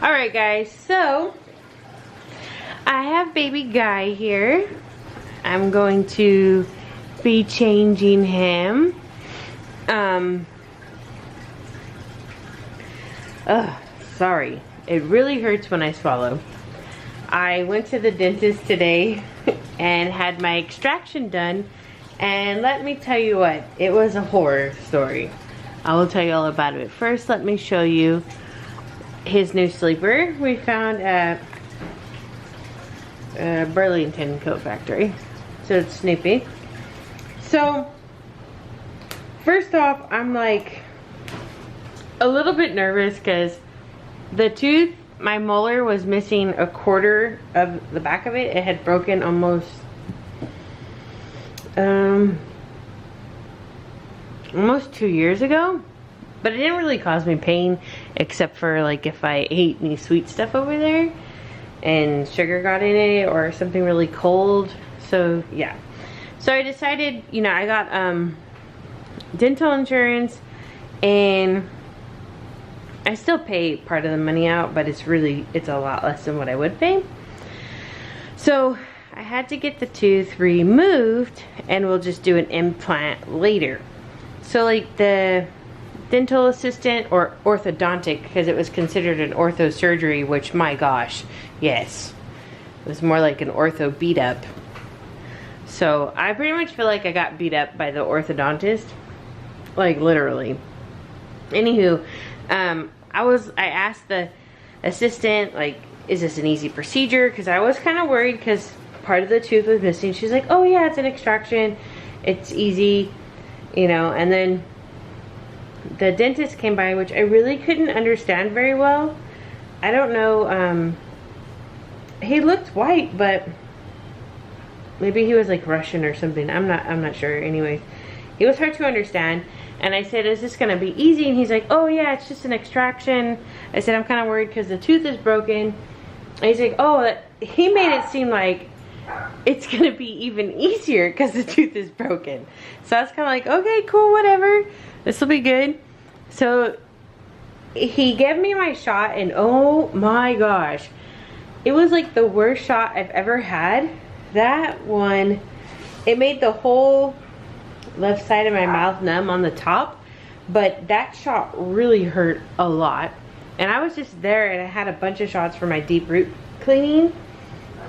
Alright guys, so I have baby Guy here. I'm going to be changing him. Sorry. It really hurts when I swallow. I went to the dentist today and had my extraction done, and let me tell you what, it was a horror story. I will tell you all about it. First, let me show you his new sleeper we found at Burlington Coat Factory. So it's Snoopy. So, first off, I'm like a little bit nervous because the tooth, my molar was missing a quarter of the back of it. It had broken almost 2 years ago, but it didn't really cause me pain except for like if I ate any sweet stuff over there and sugar got in it or something really cold. So yeah, so I decided, you know, I got dental insurance, and I still pay part of the money out, but it's a lot less than what I would pay. So I had to get the tooth removed, and we'll just do an implant later. So like the dental assistant, or orthodontic, because it was considered an ortho surgery, which my gosh, yes, it was more like an ortho beat up. So I pretty much feel like I got beat up by the orthodontist, like literally. Anywho, I asked the assistant, like, is this an easy procedure? Because I was kind of worried because part of the tooth was missing. She's like, oh yeah, it's an extraction, it's easy, you know. And then the dentist came by, which I really couldn't understand very well. I don't know, he looked white, but maybe he was like Russian or something. I'm not sure. Anyways, he was hard to understand. And I said, is this gonna be easy? And he's like, oh yeah, it's just an extraction. I said, I'm kind of worried because the tooth is broken. And he's like, oh, he made it seem like it's gonna be even easier because the tooth is broken. So I was kind of like, okay, cool, whatever, this will be good. So he gave me my shot, and oh my gosh, it was like the worst shot I've ever had. That one, it made the whole left side of my mouth numb on the top, but that shot really hurt a lot. And I was just there, and I had a bunch of shots for my deep root cleaning,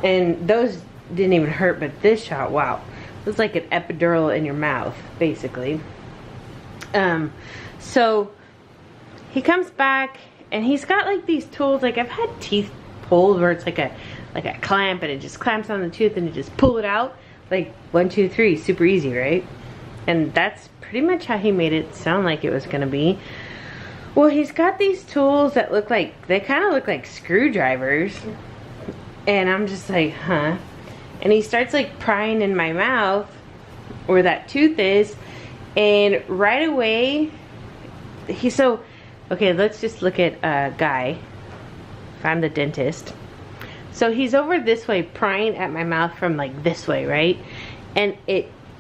and those didn't even hurt, but this shot, wow, it was like an epidural in your mouth basically. So he comes back, and he's got like these tools. Like, I've had teeth pulled where it's like a clamp, and it just clamps on the tooth and you just pull it out like 1 2 3, super easy, right? And that's pretty much how he made it sound like it was gonna be. Well, he's got these tools that look like, they kind of look like screwdrivers, and I'm just like, huh? And he starts like prying in my mouth where that tooth is, and right away okay, let's just look at Guy. If I'm the dentist, so he's over this way prying at my mouth from like this way, right? And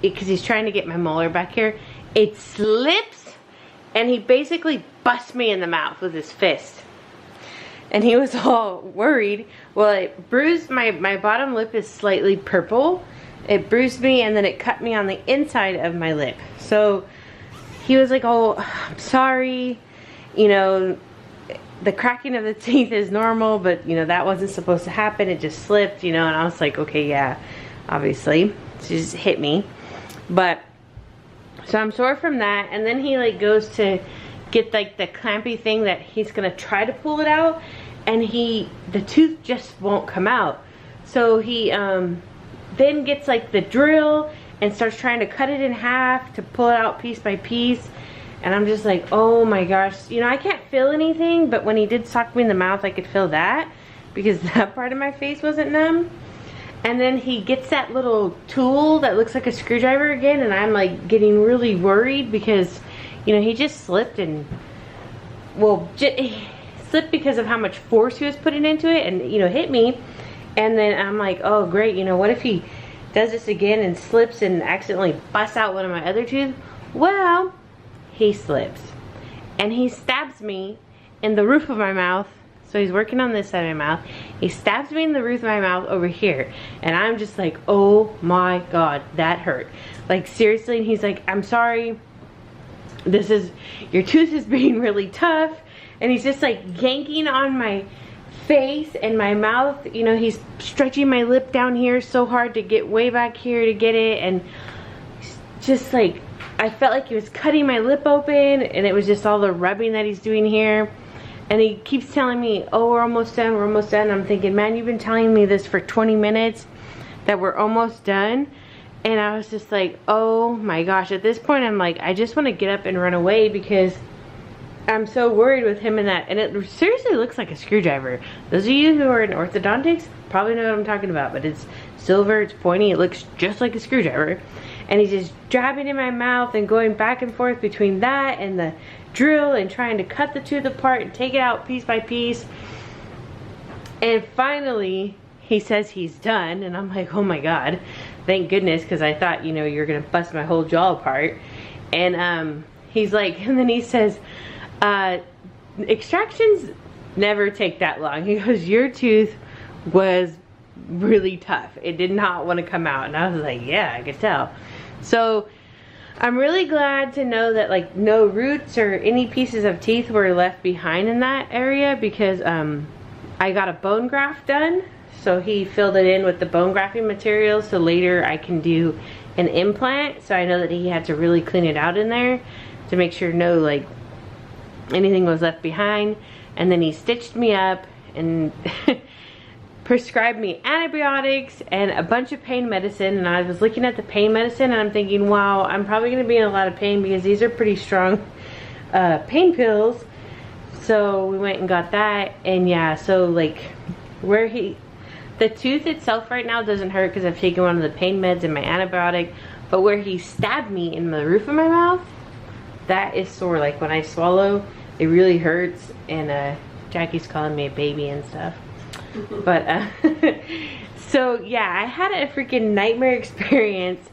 because he's trying to get my molar back here, it slips, and he basically busts me in the mouth with his fist. And he was all worried. Well, it bruised my bottom lip is slightly purple. It bruised me, and then it cut me on the inside of my lip. So he was like, oh, I'm sorry, you know, the cracking of the teeth is normal, but you know, that wasn't supposed to happen, it just slipped, you know. And I was like, okay, yeah, obviously, she just hit me. But so I'm sore from that. And then he like goes to get like the clampy thing that he's gonna try to pull it out, and the tooth just won't come out. So he then gets like the drill and starts trying to cut it in half to pull it out piece by piece. And I'm just like, oh my gosh, you know, I can't feel anything, but when he did sock me in the mouth, I could feel that because that part of my face wasn't numb. And then he gets that little tool that looks like a screwdriver again, and I'm like getting really worried because, you know, he just slipped, and well, he slipped because of how much force he was putting into it, and you know, hit me. And then I'm like, oh great, you know, what if he does this again and slips and accidentally busts out one of my other teeth? Well, he slips and he stabs me in the roof of my mouth So he's working on this side of my mouth. He stabs me in the roof of my mouth over here. And I'm just like, oh my God, that hurt. Like seriously, and he's like, I'm sorry. Your tooth is being really tough. And he's just like yanking on my face and my mouth. You know, he's stretching my lip down here so hard to get way back here to get it. And just like, I felt like he was cutting my lip open, and it was just all the rubbing that he's doing here. And he keeps telling me, oh, we're almost done, we're almost done. I'm thinking, man, you've been telling me this for 20 minutes that we're almost done. And I was just like, oh my gosh. At this point, I'm like, I just want to get up and run away because I'm so worried with him and that. And it seriously looks like a screwdriver. Those of you who are in orthodontics probably know what I'm talking about. But it's silver, it's pointy, it looks just like a screwdriver. And he's just jabbing in my mouth and going back and forth between that and the drill and trying to cut the tooth apart and take it out piece by piece. And finally, he says he's done. And I'm like, oh my God. Thank goodness, because I thought, you know, you're gonna bust my whole jaw apart. And he's like, and then he says, extractions never take that long. He goes, your tooth was really tough. It did not want to come out. And I was like, yeah, I could tell. So I'm really glad to know that like no roots or any pieces of teeth were left behind in that area, because I got a bone graft done. So he filled it in with the bone grafting material, so later I can do an implant. So I know that he had to really clean it out in there to make sure no like anything was left behind. And then he stitched me up and prescribed me antibiotics and a bunch of pain medicine. And I was looking at the pain medicine and I'm thinking, wow, I'm probably going to be in a lot of pain because these are pretty strong pain pills. So we went and got that. And yeah, so like the tooth itself right now doesn't hurt because I've taken one of the pain meds and my antibiotic. But where he stabbed me in the roof of my mouth, that is sore. Like when I swallow, it really hurts. And Jackie's calling me a baby and stuff. But so yeah, I had a freaking nightmare experience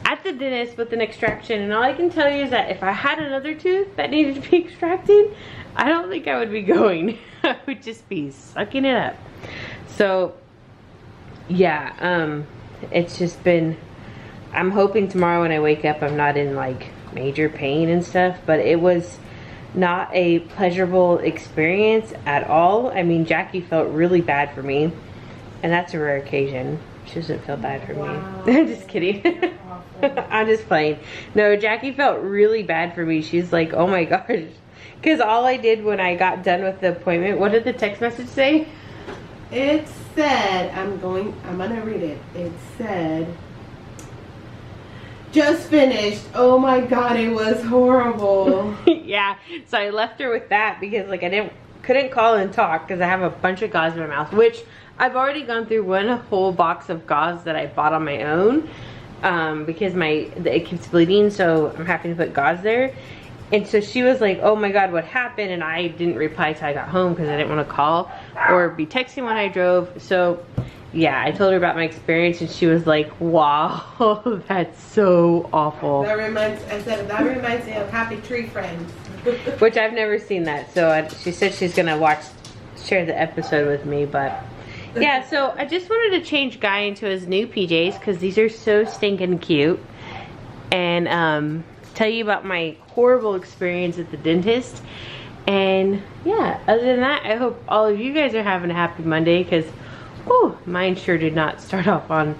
at the dentist with an extraction. And all I can tell you is that if I had another tooth that needed to be extracted, I don't think I would be going. I would just be sucking it up. So yeah, it's just been, I'm hoping tomorrow when I wake up I'm not in like major pain and stuff, but it was not a pleasurable experience at all. I mean, Jackie felt really bad for me, and that's a rare occasion. She doesn't feel bad for me. I'm just kidding. I'm just playing. No, Jackie felt really bad for me. She's like, oh my gosh. Because all I did when I got done with the appointment, what did the text message say? It said, I'm gonna read it. It said, just finished. Oh my God, it was horrible. Yeah, so I left her with that because like couldn't call and talk because I have a bunch of gauze in my mouth, which I've already gone through one whole box of gauze that I bought on my own because it keeps bleeding, so I'm having to put gauze there. And so she was like, oh my God, what happened? And I didn't reply till I got home because I didn't want to call or be texting when I drove. So yeah, I told her about my experience and she was like, wow, that's so awful. That reminds me of Happy Tree Friends. Which I've never seen that. So she said she's going to share the episode with me. But yeah, so I just wanted to change Guy into his new PJs because these are so stinking cute. And tell you about my horrible experience at the dentist. And yeah, other than that, I hope all of you guys are having a happy Monday because mine sure did not start off on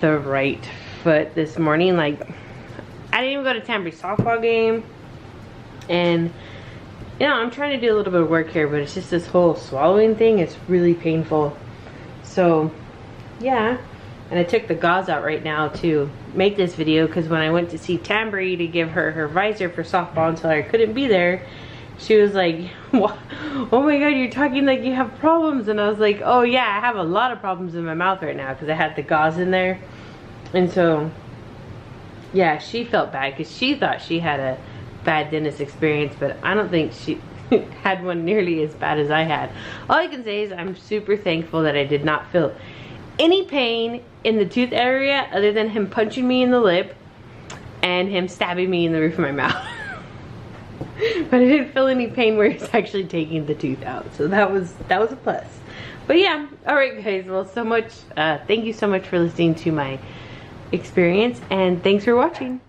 the right foot this morning. Like, I didn't even go to Tambry softball game. And, you know, I'm trying to do a little bit of work here, but it's just this whole swallowing thing. It's really painful. So, yeah. And I took the gauze out right now to make this video because when I went to see Tambry to give her her visor for softball until I couldn't be there, she was like, oh my God, you're talking like you have problems. And I was like, oh yeah, I have a lot of problems in my mouth right now because I had the gauze in there. And so, yeah, she felt bad because she thought she had a bad dentist experience, but I don't think she had one nearly as bad as I had. All I can say is I'm super thankful that I did not feel any pain in the tooth area other than him punching me in the lip and him stabbing me in the roof of my mouth. But I didn't feel any pain where it's actually taking the tooth out. So that was a plus. But yeah, alright guys, well thank you so much for listening to my experience, and thanks for watching.